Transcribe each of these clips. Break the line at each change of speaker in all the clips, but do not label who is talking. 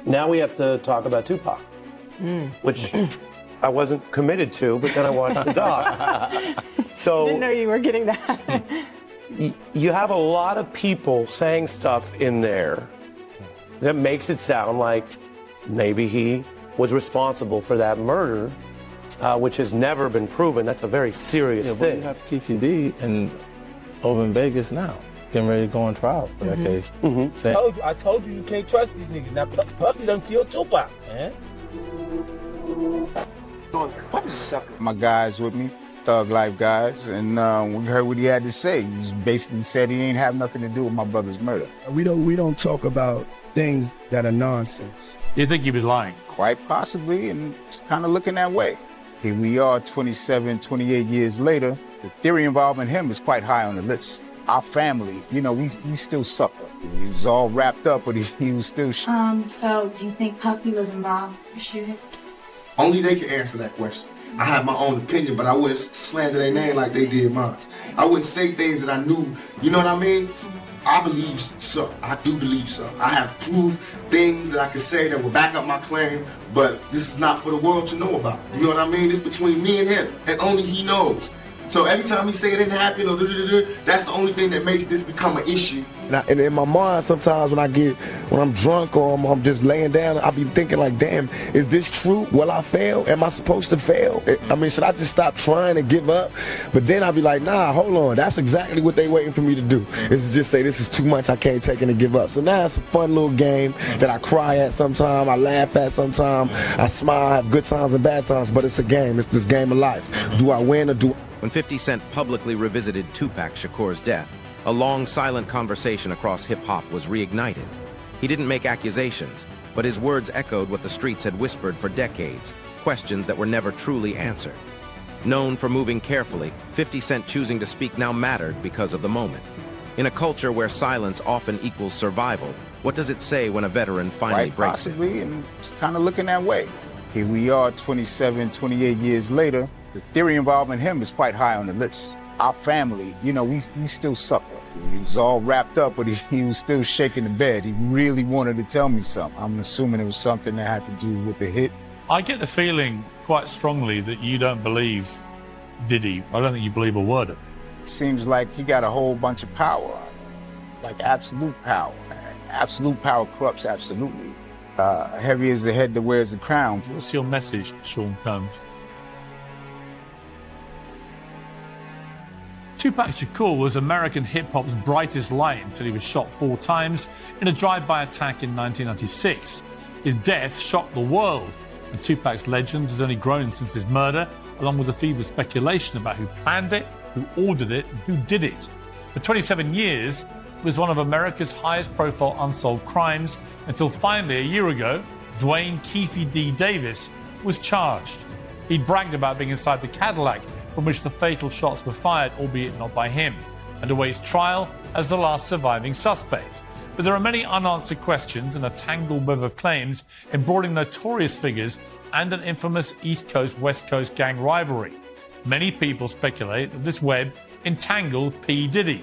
Now we have to talk about Tupac, which I wasn't committed to, but then I watched the doc. So
Didn't know you were getting that.
you have a lot of people saying stuff in there that makes it sound like maybe he was responsible for that murder, which has never been proven. That's a very serious
But
thing.
you have Keefe D and over in Vegas now, getting ready to go on trial for that case. Saying,
I told you can't trust these niggas. Now, Puffy done killed Tupac, man.
My guys with me, Thug Life guys, and we heard what he had to say. He basically said he ain't have nothing to do with my brother's murder.
We don't talk about things that are nonsense.
You think he was lying?
Quite possibly, and it's kind of looking that way. Here we are 27, 28 years later. The theory involving him is quite high on the list. Our family, we still suffer. He was all wrapped up, but he was still
So do you think Puffy was involved in the shooting?
Only they can answer that question. I have my own opinion, but I wouldn't slander their name like they did mine. I wouldn't say things that I knew, you know what I mean? I believe so. I do believe so. I have proved things that I can say that will back up my claim, but this is not for the world to know about. You know what I mean? It's between me and him, and only he knows. So every time he say it didn't happen, or that's the only thing that makes this become an issue.
And in my mind, sometimes when I'm drunk or I'm just laying down, I'll be thinking like, damn, is this true? Will I fail? Am I supposed to fail? I mean, should I just stop trying and give up? But then I'll be like, nah, hold on. That's exactly what they waiting for me to do, is to just say, this is too much, I can't take it and give up. So now it's a fun little game that I cry at sometimes, I laugh at sometimes, I smile, I have good times and bad times, but it's a game. It's this game of life. Do I win or do
When 50 Cent publicly revisited Tupac Shakur's death, a long silent conversation across hip-hop was reignited. He didn't make accusations, but his words echoed what the streets had whispered for decades, questions that were never truly answered. Known for moving carefully, 50 Cent choosing to speak now mattered because of the moment. In a culture where silence often equals survival, what does it say when a veteran finally
quite
breaks it?
possibly, and it's kind of looking that way. Here we are 27, 28 years later. The theory involving him is quite high on the list. Our family, we still suffer. He was all wrapped up, but he was still shaking the bed. He really wanted to tell me something. I'm assuming it was something that had to do with the hit.
I get the feeling quite strongly that you don't believe Diddy. I don't think you believe a word of it.
It seems like he got a whole bunch of power, like absolute power. Absolute power corrupts absolutely. Heavy is the head that wears the crown.
What's your message, Sean Combs? Tupac Shakur was American hip-hop's brightest light until he was shot 4 times in a drive-by attack in 1996. His death shocked the world, and Tupac's legend has only grown since his murder, along with the fever speculation about who planned it, who ordered it, and who did it. For 27 years, it was one of America's highest-profile unsolved crimes, until finally, a year ago, Dwayne Keefe D. Davis was charged. He bragged about being inside the Cadillac from which the fatal shots were fired, albeit not by him, and awaits trial as the last surviving suspect. But there are many unanswered questions and a tangled web of claims embroidering notorious figures and an infamous East Coast-West Coast gang rivalry. Many people speculate that this web entangled P. Diddy.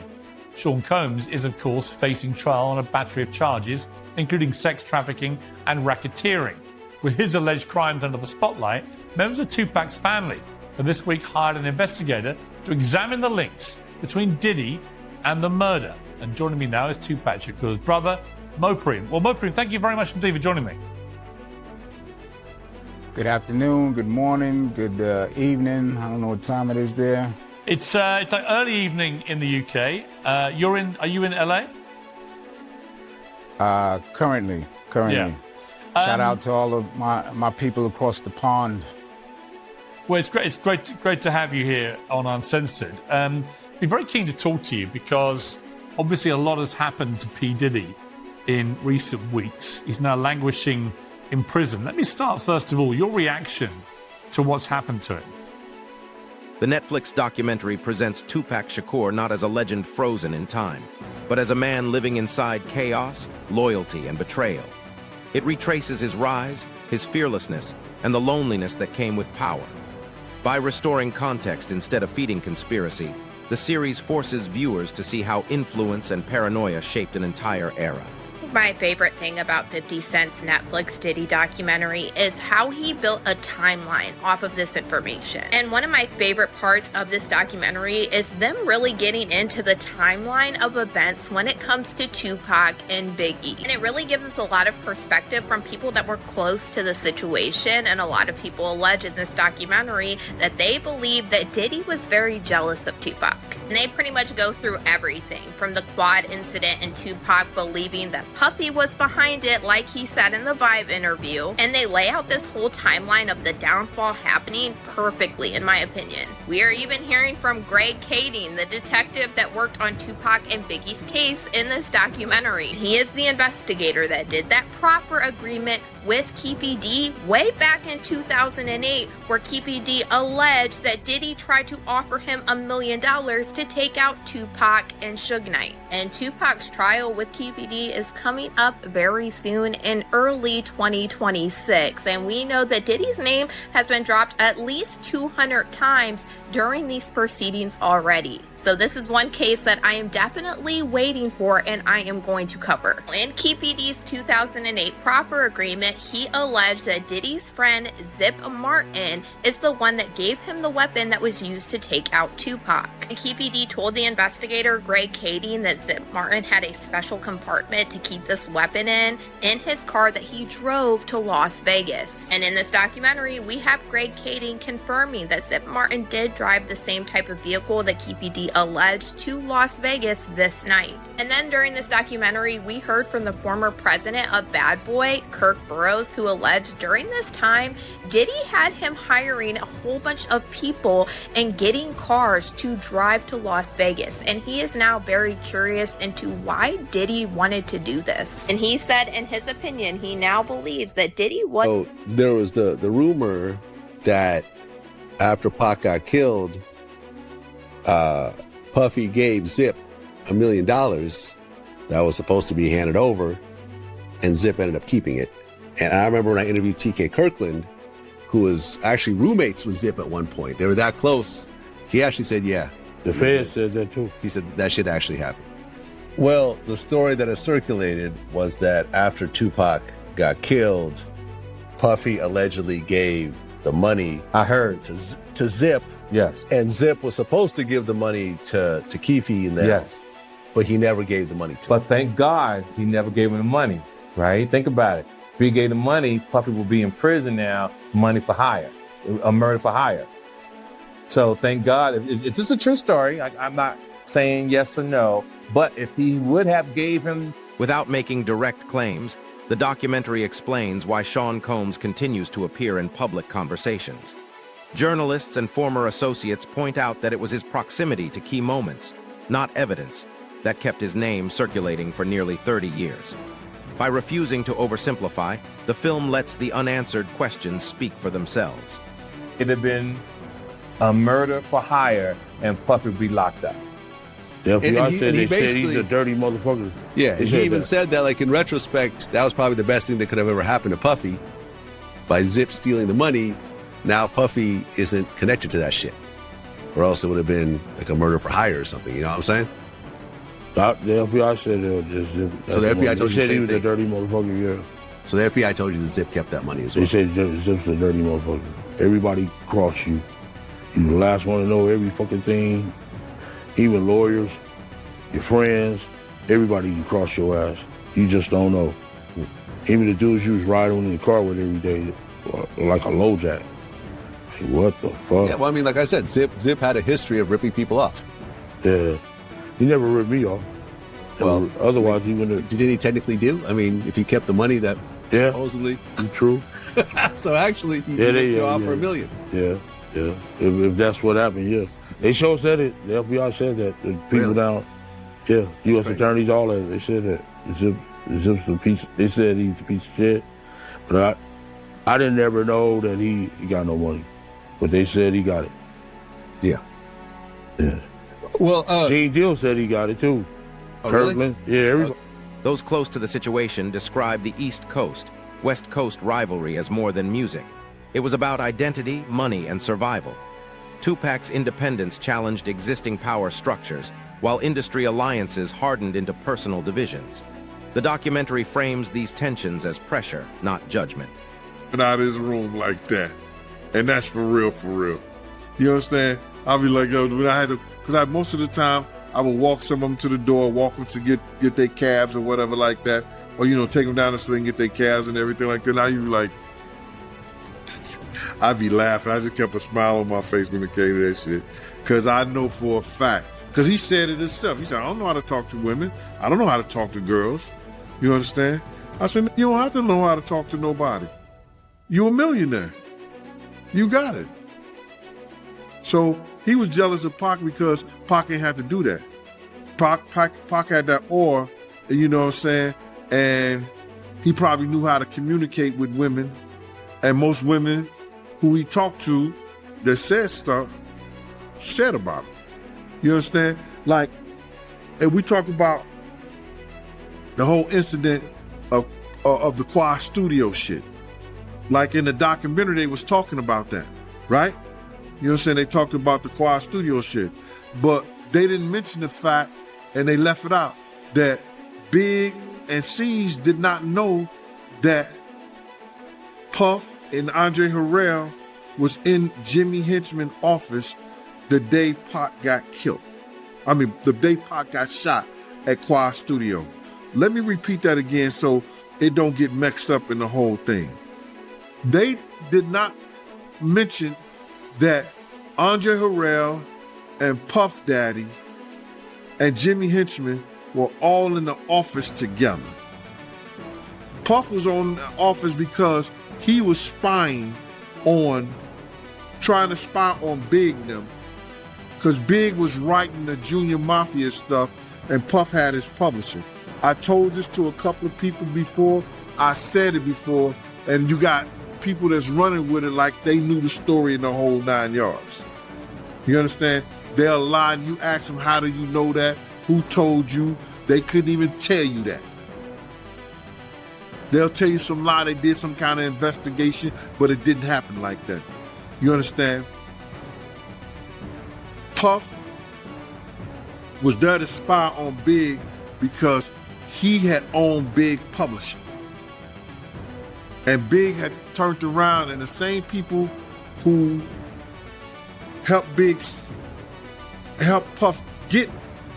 Sean Combs is, of course, facing trial on a battery of charges, including sex trafficking and racketeering. With his alleged crimes under the spotlight, members of Tupac's family have this week hired an investigator to examine the links between Diddy and the murder. And joining me now is Tupac Shakur's brother, Mopreme. Well, Mopreme, thank you very much indeed for joining me.
Good afternoon, good morning, good evening. I don't know what time it is there.
It's like early evening in the UK. Are you in LA?
Currently.
Yeah.
Shout out to all of my people across the pond.
Well, it's great to have you here on Uncensored. Be very keen to talk to you because obviously a lot has happened to P. Diddy in recent weeks. He's now languishing in prison. Let me start, first of all, your reaction to what's happened to him.
The Netflix documentary presents Tupac Shakur not as a legend frozen in time, but as a man living inside chaos, loyalty, and betrayal. It retraces his rise, his fearlessness, and the loneliness that came with power. By restoring context instead of feeding conspiracy, the series forces viewers to see how influence and paranoia shaped an entire era.
my favorite thing about 50 Cent's Netflix Diddy documentary is how he built a timeline off of this information. And one of my favorite parts of this documentary is them really getting into the timeline of events when it comes to Tupac and Biggie. And it really gives us a lot of perspective from people that were close to the situation, and a lot of people allege in this documentary that they believe that Diddy was very jealous of Tupac. And they pretty much go through everything from the quad incident and Tupac believing that Puffy was behind it, like he said in the Vibe interview, and they lay out this whole timeline of the downfall happening perfectly, in my opinion. We are even hearing from Greg Kading, the detective that worked on Tupac and Biggie's case in this documentary. He is the investigator that did that proffer agreement with Keefe D way back in 2008, where Keefe D alleged that Diddy tried to offer him $1 million to take out Tupac and Suge Knight. And Tupac's trial with Keefe D is coming up very soon in early 2026, and we know that Diddy's name has been dropped at least 200 times during these proceedings already. So this is one case that I am definitely waiting for and I am going to cover. In Keefe D's 2008 proffer agreement, he alleged that Diddy's friend Zip Martin is the one that gave him the weapon that was used to take out Tupac. And Keefe D told the investigator Greg Kading that Zip Martin had a special compartment to keep this weapon in his car that he drove to Las Vegas. And in this documentary, we have Greg Kading confirming that Zip Martin did drive the same type of vehicle that Keefe D alleged to Las Vegas this night. And then during this documentary, we heard from the former president of Bad Boy, Kirk Burroughs, who alleged during this time, Diddy had him hiring a whole bunch of people and getting cars to drive to Las Vegas. And he is now very curious into why Diddy wanted to do this. And he said, in his opinion, he now believes that Diddy was...
So there was the rumor that after Pac got killed, Puffy gave Zip $1 million that was supposed to be handed over, and Zip ended up keeping it. And I remember when I interviewed TK Kirkland, who was actually roommates with Zip at one point. They were that close. He actually said, yeah.
The feds said that too.
He said that shit actually happened. Well, the story that has circulated was that after Tupac got killed, Puffy allegedly gave the money.
I heard
to Zip.
Yes.
And Zip was supposed to give the money to Keefe and them.
Yes.
But he never gave the money to him.
But thank God he never gave him the money, right? Think about it. If he gave the money, Puffy will be in prison now, money for hire, a murder for hire. So thank God. It's just a true story. I'm not saying yes or no, but if he would have gave him...
Without making direct claims, the documentary explains why Sean Combs continues to appear in public conversations. Journalists and former associates point out that it was his proximity to key moments, not evidence, that kept his name circulating for nearly 30 years. By refusing to oversimplify, the film lets the unanswered questions speak for themselves.
It'd have been a murder for hire and Puffy would be locked up.
The FBI said he's a dirty motherfucker.
Yeah, and he even said that, like, in retrospect, that was probably the best thing that could have ever happened to Puffy. By Zip stealing the money, now Puffy isn't connected to that shit. Or else it would have been like a murder for hire or something, you know what I'm saying?
The FBI said Zip.
So the FBI told you
he was a dirty motherfucker, yeah.
So the FBI told you that Zip kept that money as well.
They said Zip's a dirty motherfucker. Everybody crossed you. You the last one to know every fucking thing. Even lawyers, your friends, everybody can cross your ass. You just don't know. Even the dudes you was riding in the car with every day, like a low jack. Like, what the fuck?
Yeah, well, I mean, like I said, Zip had a history of ripping people off.
Yeah. He never ripped me off.
Well,
otherwise he wouldn't have.
Did he technically do? I mean, if he kept the money that supposedly.
True.
So actually, he ripped you off for $1 million.
Yeah. If that's what happened, yeah. They sure said it. The FBI said that. The people down, yeah, U.S. attorneys, all that, they said that. Zip's a piece. They said he's a piece of shit. But I didn't ever know that he got no money. But they said he got it.
Yeah.
Yeah.
Well,
Gene Deal said he got it too.
Oh,
Kirkland,
really?
yeah, everybody.
Those close to the situation describe the East Coast, West Coast rivalry as more than music. It was about identity, money, and survival. Tupac's independence challenged existing power structures, while industry alliances hardened into personal divisions. The documentary frames these tensions as pressure, not judgment.
Out of his room like that. And that's for real, for real. You understand? I'll be like, yo, when I had to, because most of the time, I would walk some of them to the door, walk them to get their cabs or whatever like that. Or, take them down the street and get their cabs and everything like that. Now you be like, I'd be laughing. I just kept a smile on my face when it came to that shit. Because I know for a fact, because he said it himself. He said, I don't know how to talk to women. I don't know how to talk to girls. You understand? I said, you don't have to know how to talk to nobody. You're a millionaire. You got it. So he was jealous of Pac because Pac ain't had to do that. Pac had that aura, you know what I'm saying? And he probably knew how to communicate with women. And most women who he talked to that said stuff, said about him. You understand? Like, and we talk about the whole incident of the Quad Studio shit. Like in the documentary, they was talking about that, right? You know what I'm saying? They talked about the Quad Studio shit. But they didn't mention the fact, and they left it out, that Big and Siege did not know that Puff and Andre Harrell was in Jimmy Henchman's office the day Pac got killed. I mean, the day Pac got shot at Quad Studio. Let me repeat that again so it don't get mixed up in the whole thing. They did not mention that Andre Harrell and Puff Daddy and Jimmy Henchman were all in the office together. Puff was on the office because he was trying to spy on Big and them, because Big was writing the Junior Mafia stuff and Puff had his publisher. I told this to a couple of people before, I said it before, and you got people that's running with it like they knew the story in the whole 9 yards. You understand? They'll lie and you ask them, how do you know that? Who told you? They couldn't even tell you that. They'll tell you some lie, they did some kind of investigation, but it didn't happen like that. You understand? Puff was there to spy on Big because he had owned Big Publishing. And Big had turned around, and the same people who helped Puff get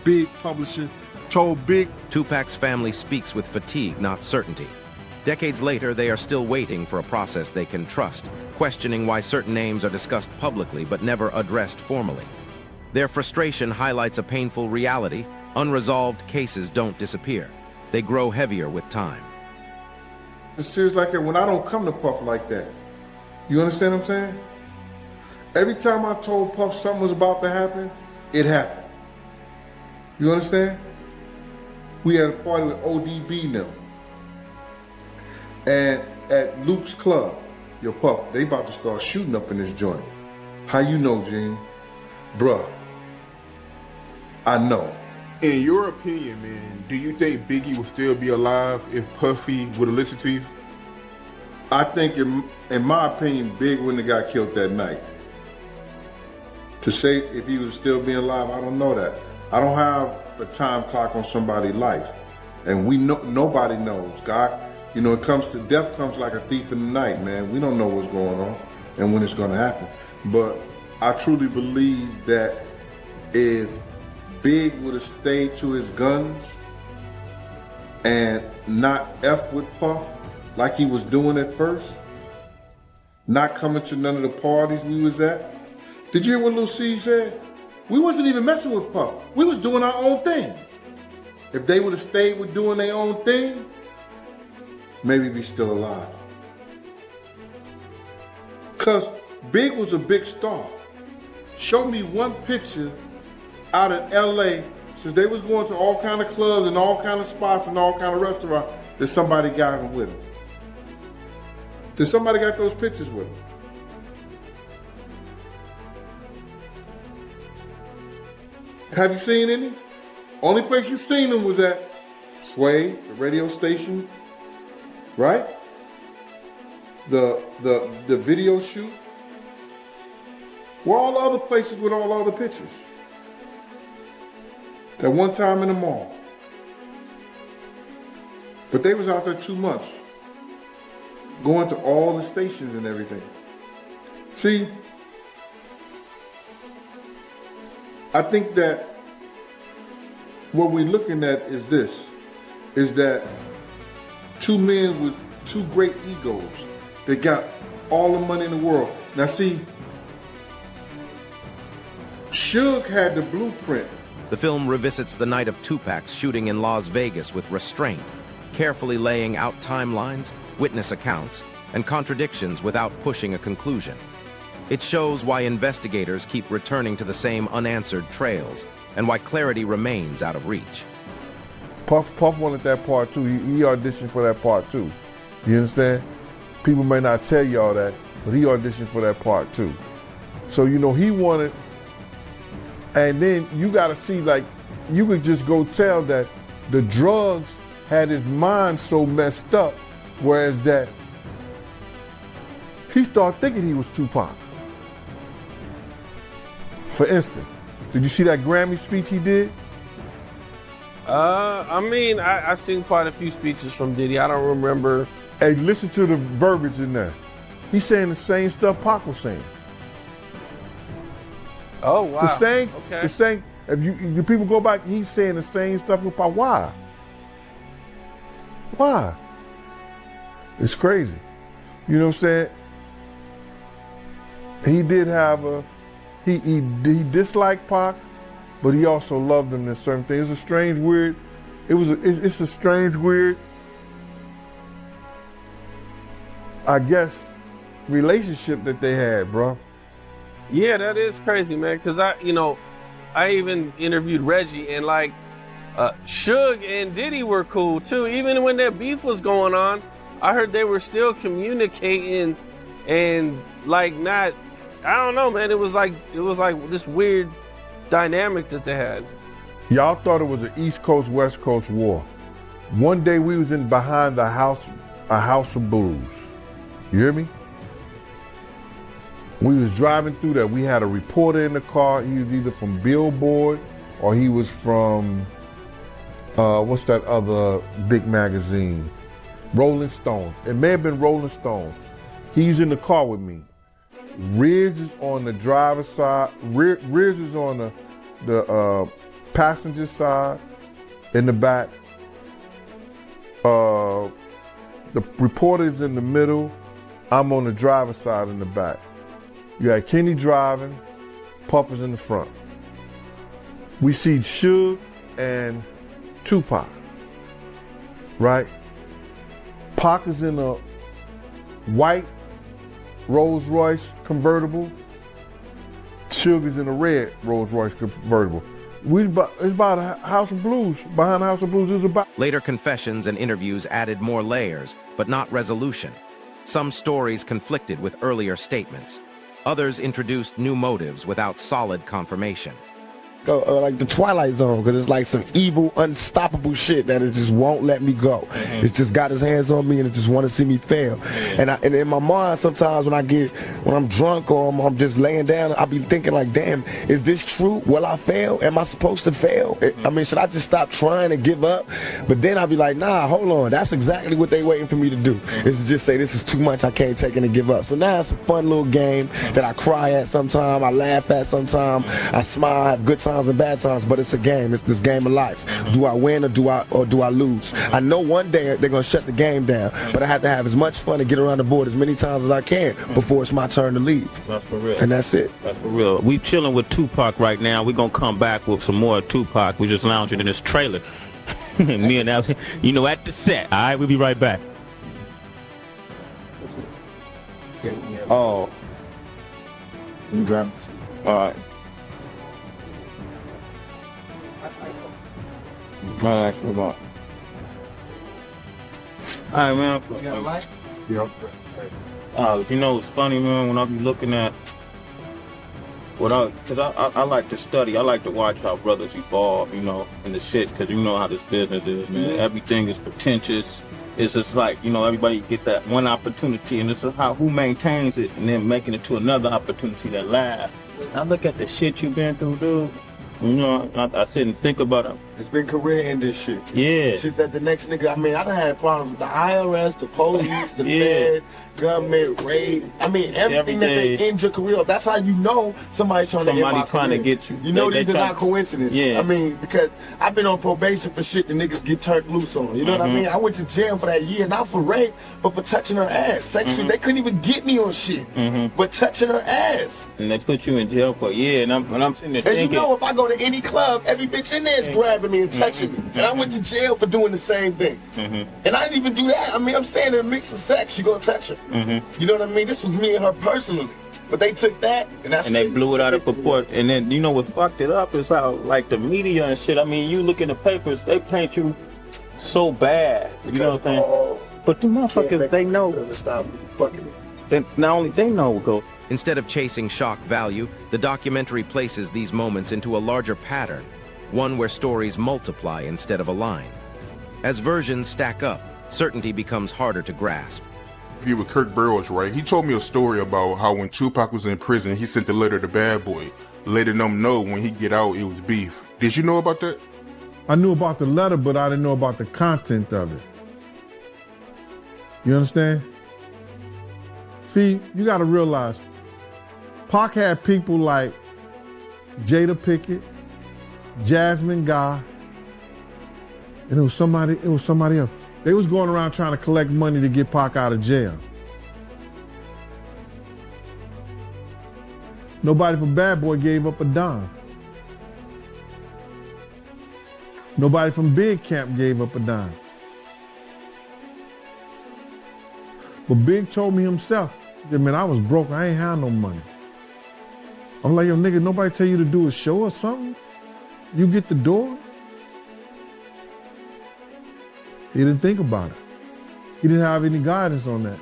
Big Publishing told Big.
Tupac's family speaks with fatigue, not certainty. Decades later, they are still waiting for a process they can trust, questioning why certain names are discussed publicly but never addressed formally. Their frustration highlights a painful reality. Unresolved cases don't disappear. They grow heavier with time.
It's serious like that when I don't come to Puff like that. You understand what I'm saying? Every time I told Puff something was about to happen, it happened. You understand? We had a party with ODB now. And at Luke's club, yo Puff, they about to start shooting up in this joint. How you know, Gene? Bruh, I know.
In your opinion, man, do you think Biggie would still be alive if Puffy would have listened to you?
I think, in my opinion, Big wouldn't have got killed that night. To say if he was still being alive, I don't know that. I don't have a time clock on somebody's life. And we know, nobody knows. God, it comes to death comes like a thief in the night, man. We don't know what's going on and when it's gonna happen. But I truly believe that if Big would have stayed to his guns and not F with Puff like he was doing at first, not coming to none of the parties we was at. Did you hear what Lil C said? We wasn't even messing with Puff. We was doing our own thing. If they would have stayed with doing their own thing, maybe be still alive. Cause Big was a big star. Show me one picture out in LA, since they was going to all kind of clubs and all kind of spots and all kind of restaurants, that somebody got him with him. Did somebody got those pictures with him? Have you seen any? Only place you seen them was at Sway, the radio station, right? The video shoot. Where all the other places with all the other pictures? At one time in the mall. But they was out there 2 months, going to all the stations and everything. See, I think that what we're looking at is this, is that two men with two great egos that got all the money in the world. Now see, Suge had the blueprint.
The film revisits the night of Tupac's shooting in Las Vegas with restraint, carefully laying out timelines, witness accounts, and contradictions without pushing a conclusion. It shows why investigators keep returning to the same unanswered trails, and why clarity remains out of reach.
Puff wanted that part too. He auditioned for that part too. You understand? People may not tell y'all that, but he auditioned for that part too. So, you know, he wanted, and then you gotta see, like, you could just go tell that the drugs had his mind so messed up, whereas that he started thinking he was Tupac. For instance, did you see that Grammy speech he did?
I mean, I've seen quite a few speeches from Diddy. I don't remember.
Hey, listen to the verbiage in there. He's saying the same stuff Pac was saying.
Oh, wow.
The same,
Okay.
the same. If you people go back, he's saying the same stuff with Pac. Why? Why? It's crazy. You know what I'm saying? He did have a, he disliked Pac, but he also loved him in certain things. It's a strange, weird, it's a strange, weird, I guess, relationship that they had, bro.
Yeah, that is crazy, man. Cause I even interviewed Reggie, and like, Suge and Diddy were cool too. Even when their beef was going on, I heard they were still communicating and like not, I don't know, man. It was like this weird dynamic that they had.
Y'all thought it was an East Coast, West Coast war. One day we was in behind a house of blues. You hear me? We was driving through there. We had a reporter in the car. He was either from Billboard or he was from, what's that other big magazine? Rolling Stone. It may have been Rolling Stone. He's in the car with me. Riz is on the driver's side. Riz is on the passenger side in the back. The reporter is in the middle. I'm on the driver's side in the back. You had Kenny driving, Puff is in the front. We see Suge and Tupac, right? Pac is in a white Rolls Royce convertible. Suge is in a red Rolls Royce convertible. It's about a House of Blues. Behind the House of Blues is about.
Later confessions and interviews added more layers, but not resolution. Some stories conflicted with earlier statements. Others introduced new motives without solid confirmation.
Like the Twilight Zone, because it's like some evil, unstoppable shit that it just won't let me go. It's just got his hands on me and it just want to see me fail. And in my mind, sometimes when I'm drunk or I'm just laying down, I'll be thinking like, damn, is this true? Will I fail? Am I supposed to fail? I mean, should I just stop trying and give up? But then I'll be like, nah, hold on. That's exactly what they waiting for me to do. Is to just say, this is too much, I can't take it and give up. So now it's a fun little game that I cry at sometimes, I laugh at sometimes, I smile, I have good times and bad times, but it's a game. It's this game of life. Do I win or do I lose? I know one day they're gonna shut the game down, but I have to have as much fun and get around the board as many times as I can before it's my turn to leave.
That's for real.
And that's it.
That's for real. We chilling with Tupac right now. We're gonna come back with some more Tupac. We just lounging in this trailer. Me and that, at the set. All right, we'll be right back.
Oh. You drunk? All right. All right, come on.
All right, man.
You got a mic?
Yep. It's funny, man, when I be looking at because I like to study. I like to watch how brothers evolve, in the shit, because you know how this business is, man. Mm-hmm. Everything is pretentious. It's just like, everybody get that one opportunity, and it's who maintains it and then making it to another opportunity that lasts. I look at the shit you've been through, dude. I sit and think about
It's been career-ending shit.
Yeah.
Shit that the next nigga, I mean, I done had problems with the IRS, the police, the Fed, government, raid. I mean, everything that they end your career. That's how you know somebody trying to end my career.
Get you.
You know these are not coincidences.
Yeah.
I mean, because I've been on probation for shit the niggas get turned loose on. You know what I mean? I went to jail for that year, not for rape, but for touching her ass. Sexually, they couldn't even get me on shit, but touching her ass.
And they put you in jail for and I'm sitting there
And
thinking,
you know, if I go to any club, every bitch in there is grabbing me and touching me. And I went to jail for doing the same thing. And I didn't even do that. I mean, I'm saying in a mix of sex, you gonna touch her. You know what I mean? This was me and her personally. But they took that, and
they blew it out of proportion. And then, you know what fucked it up is how, like, the media and shit, I mean, you look in the papers, they paint you so bad. You know what I'm saying? But the motherfuckers, they know.
Stop fucking.
Not only they know, go.
Instead of chasing shock value, the documentary places these moments into a larger pattern, one where stories multiply instead of align. As versions stack up, certainty becomes harder to grasp.
If you were Kirk Burrows, right? He told me a story about how when Tupac was in prison, he sent a letter to Bad Boy, letting them know when he get out, it was beef. Did you know about that?
I knew about the letter, but I didn't know about the content of it. You understand? See, you gotta realize, Pac had people like Jada Pickett, Jasmine Guy, and it was somebody else. They was going around trying to collect money to get Pac out of jail. Nobody from Bad Boy gave up a dime. Nobody from Big Camp gave up a dime. But Big told me himself, he said, man, I was broke, I ain't had no money. I'm like, yo, nigga, nobody tell you to do a show or something? You get the door? He didn't think about it. He didn't have any guidance on that.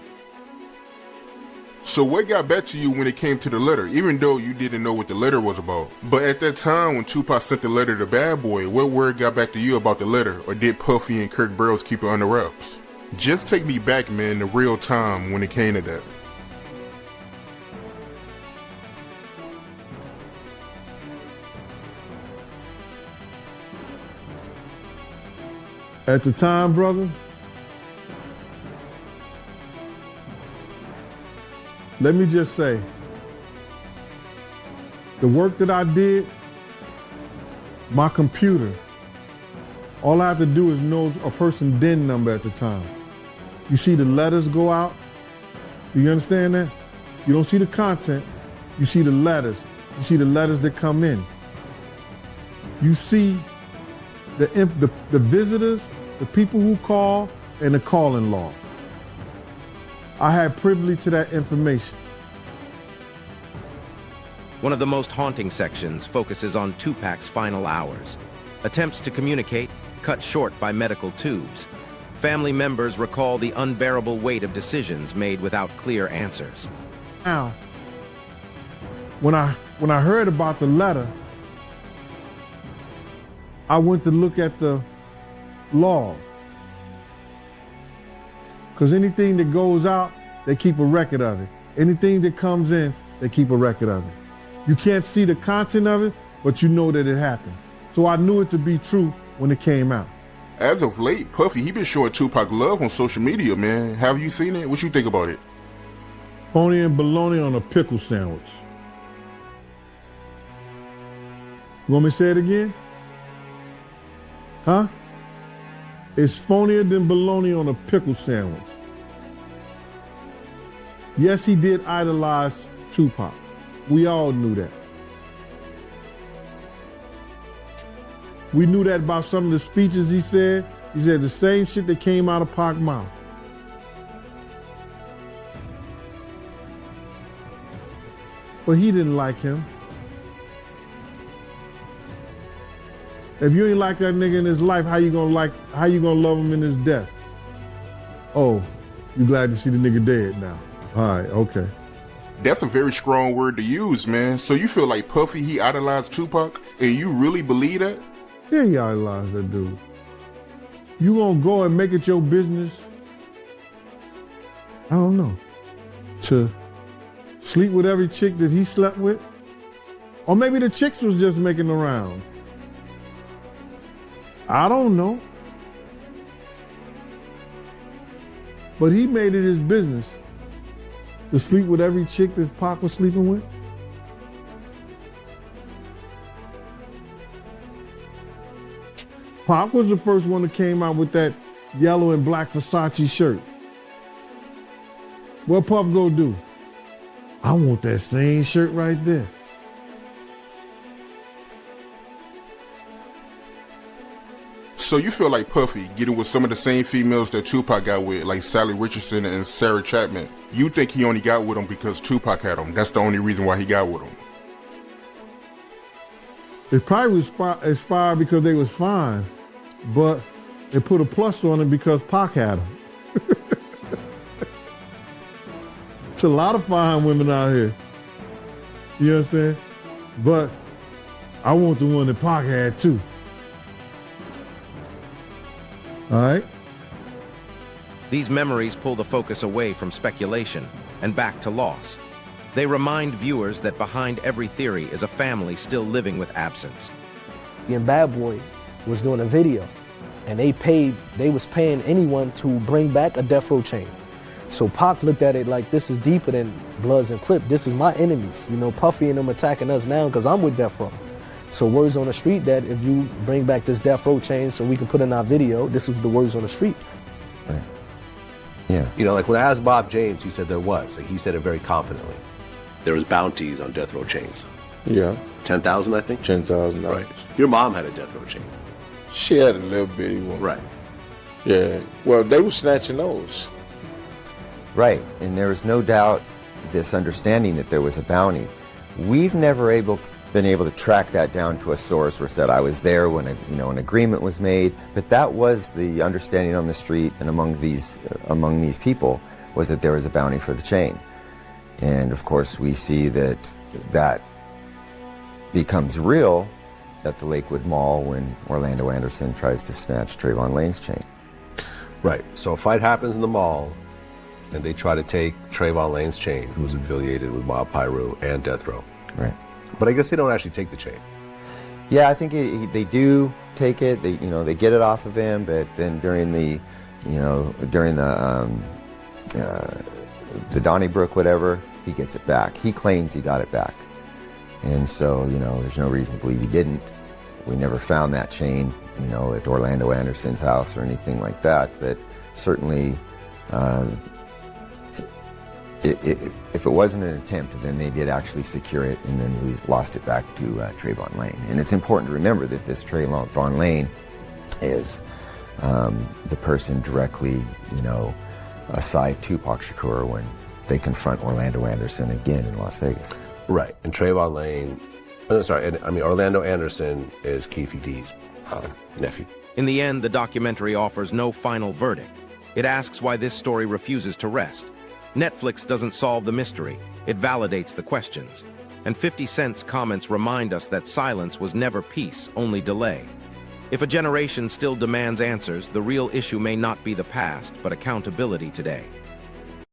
So what got back to you when it came to the letter, even though you didn't know what the letter was about? But at that time when Tupac sent the letter to Bad Boy, what word got back to you about the letter, or did Puffy and Kirk Burrows keep it under wraps? Just take me back, man, to real time when it came to that.
At the time, brother, let me just say, the work that I did, my computer, all I have to do is know a person's DIN number at the time. You see the letters go out? Do you understand that? You don't see the content, you see the letters. You see the letters that come in. You see the visitors, the people who call, and the calling log. I had privilege to that information.
One of the most haunting sections focuses on Tupac's final hours. Attempts to communicate cut short by medical tubes. Family members recall the unbearable weight of decisions made without clear answers.
Now, when I heard about the letter, I went to look at the log. Because anything that goes out, they keep a record of it. Anything that comes in, they keep a record of it. You can't see the content of it, but you know that it happened. So I knew it to be true when it came out.
As of late, Puffy, he been showing Tupac love on social media, man. Have you seen it? What you think about it?
Phony and bologna on a pickle sandwich. You want me to say it again? Huh? It's phonier than bologna on a pickle sandwich. Yes, he did idolize Tupac. We all knew that. We knew that about some of the speeches he said. He said the same shit that came out of Pac's mouth. But he didn't like him. If you ain't like that nigga in his life, how you gonna love him in his death? Oh, you glad to see the nigga dead now. All right, okay.
That's a very strong word to use, man. So you feel like Puffy, he idolized Tupac, and you really believe that?
Yeah, he idolized that dude. You gonna go and make it your business, I don't know, to sleep with every chick that he slept with? Or maybe the chicks was just making the round. I don't know. But he made it his business to sleep with every chick that Pac was sleeping with. Pac was the first one that came out with that yellow and black Versace shirt. What Puff go do? I want that same shirt right there.
So you feel like Puffy getting with some of the same females that Tupac got with, like Sally Richardson and Sarah Chapman. You think he only got with them because Tupac had them. That's the only reason why he got with them.
It probably was inspired because they was fine, but it put a plus on it because Pac had them. It's a lot of fine women out here. You know what I'm saying? But I want the one that Pac had too. All right?
These memories pull the focus away from speculation and back to loss. They remind viewers that behind every theory is a family still living with absence.
And Bad Boy was doing a video, and they was paying anyone to bring back a death row chain. So Pac looked at it like, this is deeper than Bloods and Crip. This is my enemies. You know, Puffy and them attacking us now because I'm with Death Row. So words on the street that if you bring back this death row chain so we can put in our video, this was the words on the street.
Right. Yeah. You know, like when I asked Bob James, he said there was. Like he said it very confidently. There was bounties on death row chains.
Yeah.
10,000, I think?
$10,000.
Right. Your mom had a death row chain.
She had a little bitty one.
Right.
Yeah. Well, they were snatching those.
Right. And there was no doubt this understanding that there was a bounty. We've never been able to track that down to a source where said I was there when an agreement was made, but that was the understanding on the street and among these people was that there was a bounty for the chain. And of course we see that becomes real at the Lakewood Mall when Orlando Anderson tries to snatch Trayvon Lane's chain.
Right. So a fight happens in the mall and they try to take Trayvon Lane's chain, who's affiliated with Mob Piru and Death Row.
Right.
But I guess they don't actually take the chain.
Yeah, I think they do take it. They get it off of him, but then during the Donnybrook whatever, he gets it back. He claims he got it back, and so there's no reason to believe he didn't. We never found that chain, at Orlando Anderson's house or anything like that. But certainly, if it wasn't an attempt, then they did actually secure it and then lost it back to Trayvon Lane. And it's important to remember that this Trayvon Lane is the person directly, aside Tupac Shakur when they confront Orlando Anderson again in Las Vegas.
Right, and Trayvon Lane, Orlando Anderson is Keefe D's nephew.
In the end, the documentary offers no final verdict. It asks why this story refuses to rest. Netflix doesn't solve the mystery, it validates the questions. And 50 Cent's comments remind us that silence was never peace, only delay. If a generation still demands answers, the real issue may not be the past, but accountability today.